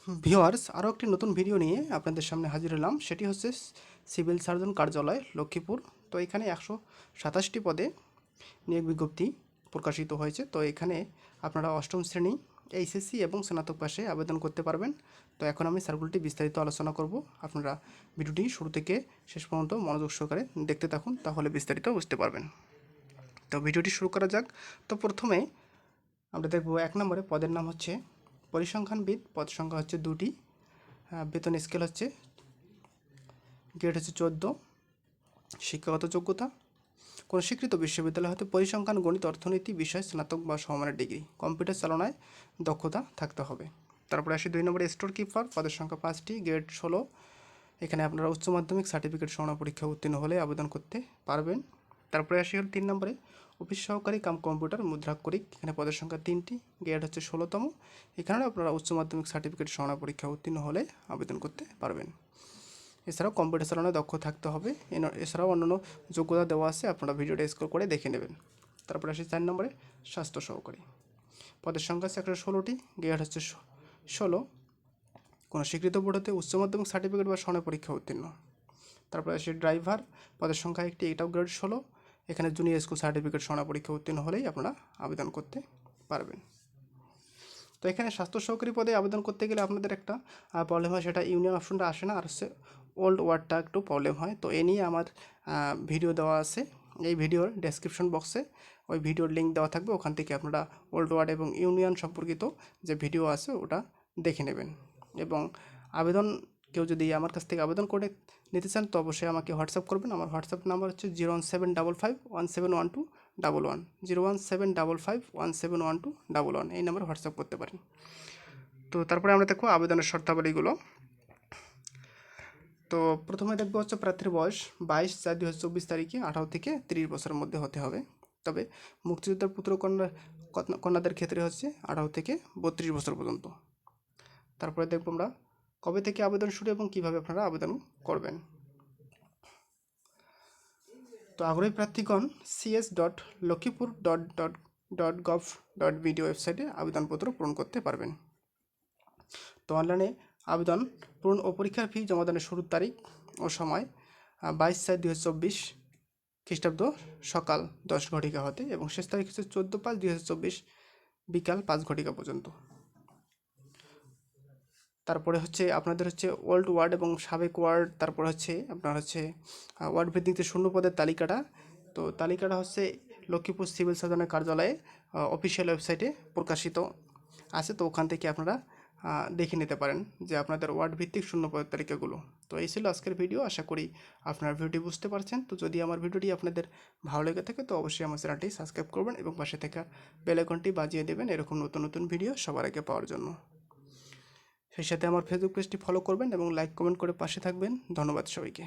Viewers, আরও একটি নতুন ভিডিও নিয়ে আপনাদের সামনে হাজির হলাম। সেটি হচ্ছে সিভিল সার্জন কার্যালয় লক্ষ্মীপুর। তো এখানে 127টি পদে নিয়োগ বিজ্ঞপ্তি প্রকাশিত হয়েছে। তো এখানে আপনারা অষ্টম শ্রেণী, এইচএসসি এবং স্নাতক পাশে আবেদন করতে পারবেন। তো এখন আমি সার্কুলটি বিস্তারিত আলোচনা করব। আপনারা ভিডিওটি শুরু থেকে শেষ পর্যন্ত মনোযোগ সহকারে দেখতে থাকুন, তাহলে বিস্তারিত বুঝতে পারবেন। তো ভিডিওটি শুরু করা যাক। তো প্রথমে আমরা দেখব 1 নম্বরে পদের নাম হচ্ছে পরিসংখ্যানবিদ। পদ সংখ্যা হচ্ছে 2টি। বেতন স্কেল হচ্ছে, গ্রেড হচ্ছে 14। শিক্ষাগত যোগ্যতা, কোনো স্বীকৃত বিশ্ববিদ্যালয় হতে পরিসংখ্যান, গণিত, অর্থনীতি বিষয় স্নাতক বা সমমানের ডিগ্রি। কম্পিউটার চালনায় দক্ষতা থাকতে হবে। তারপরে আসি 2 নম্বরে স্টোর কিপার। পদের সংখ্যা 5টি, গ্রেড 16। এখানে আপনারা উচ্চ মাধ্যমিক সার্টিফিকেট সমান পরীক্ষা উত্তীর্ণ হলে আবেদন করতে পারবেন। তারপরে আসি হল 3 নম্বরে অফিস সহকারী কাম কম্পিউটার মুদ্রাক্ষরিক। এখানে পদের সংখ্যা 3টি, গ্রেড হচ্ছে 16তম। এখানে আপনারা উচ্চ মাধ্যমিক সার্টিফিকেট সমান পরীক্ষা উত্তীর্ণ হলে আবেদন করতে পারবেন। এছাড়াও কম্পিউটার চালানোয় দক্ষ থাকতে হবে। এছাড়াও অন্যান্য যোগ্যতা দেওয়া আছে, আপনারা ভিডিওটা স্ক্রল করে দেখে নেবেন। তারপরে আসি 4 নম্বরে স্বাস্থ্য সহকারী। পদের সংখ্যা হচ্ছে 116টি, গ্রেড হচ্ছে 16। কোনো স্বীকৃত বোর্ড হতে উচ্চ মাধ্যমিক সার্টিফিকেট বা সনদ পরীক্ষা উত্তীর্ণ। তারপরে আসি ড্রাইভার। পদের সংখ্যা 1টি, এটাও গ্রেড 16। এখানে জুনিয়র স্কুল সার্টিফিকেট সনদ পরীক্ষা উত্তীর্ণ হলেই আপনারা আবেদন করতে পারবেন। তো এখানে স্বাস্থ্য সহকারী পদে আবেদন করতে গেলে আপনাদের একটা প্রবলেম হয়, সেটা ইউনিয়ন অপশনটা আসে না, আর হচ্ছে ওল্ড ওয়ার্ডটা একটু প্রবলেম হয়। তো এ নিয়ে আমার ভিডিও দেওয়া আছে, এই ভিডিওর ডেসক্রিপশন বক্সে ওই ভিডিওর লিঙ্ক দেওয়া থাকবে। ওখান থেকে আপনারা ওল্ড ওয়ার্ড এবং ইউনিয়ন সম্পর্কিত যে ভিডিও আছে ওটা দেখে নেবেন। এবং আবেদন কেউ যদি আমার কাছ থেকে আবেদন করে নিতে চান তো অবশ্যই আমাকে হোয়াটসঅ্যাপ করবেন। আমার হোয়াটসঅ্যাপ নাম্বার হচ্ছে 01755171211, 01755171211। এই নাম্বারে হোয়াটসঅ্যাপ করতে পারেন। তো তারপরে আমরা দেখো আবেদনের শর্তাবলীগুলো। তো প্রথমে দেখবো হচ্ছে প্রার্থীর বয়স 22/4/2024 তারিখে 18 থেকে 30 বছরের মধ্যে হতে হবে। তবে মুক্তিযোদ্ধার পুত্র কন্যাদের ক্ষেত্রে হচ্ছে 18 থেকে 32 বছর পর্যন্ত। তারপরে দেখবো আমরা কবে থেকে আবেদন শুরু এবং কিভাবে আপনারা আবেদন করবেন। তো আগ্রহী প্রার্থীগণ cs.lokkipur.gov.bd ওয়েবসাইটে আবেদনপত্র পূরণ করতে পারবেন। তো অনলাইনে আবেদন পূরণ ও পরীক্ষার ফি জমাদানের শুরুর তারিখ ও সময় 22/4/2024 খ্রিস্টাব্দ সকাল 10 ঘটিকা হতে এবং শেষ তারিখ হচ্ছে 14/5/2024 বিকাল 5 ঘটিকা পর্যন্ত। তারপরে হচ্ছে আপনাদের হচ্ছে ওল্ড ওয়ার্ড এবং সাবেক ওয়ার্ড, তারপর হচ্ছে আপনার হচ্ছে ওয়ার্ড ভিত্তিক যে শূন্য পদের তালিকাটা। তো তালিকাটা হচ্ছে লক্ষ্মীপুর সিভিল সার্জনের কার্যালয়ে অফিসিয়াল ওয়েবসাইটে প্রকাশিত আছে। তো ওখান থেকে আপনারা দেখে নিতে পারেন যে আপনাদের ওয়ার্ড ভিত্তিক শূন্য পদের তালিকাগুলো। তো এই ছিল আজকের ভিডিও। আশা করি আপনারা ভিডিওটি বুঝতে পারছেন। তো যদি আমার ভিডিওটি আপনাদের ভালো লেগে থাকে তো অবশ্যই আমার চ্যানেলটি সাবস্ক্রাইব করবেন এবং পাশে থাকা বেল আইকনটি বাজিয়ে দেবেন এরকম নতুন নতুন ভিডিও সবার আগে পাওয়ার জন্য। সেই সাথে আমার ফেসবুক পেজটি ফলো করবেন এবং লাইক কমেন্ট করে পাশে থাকবেন। ধন্যবাদ সবাইকে।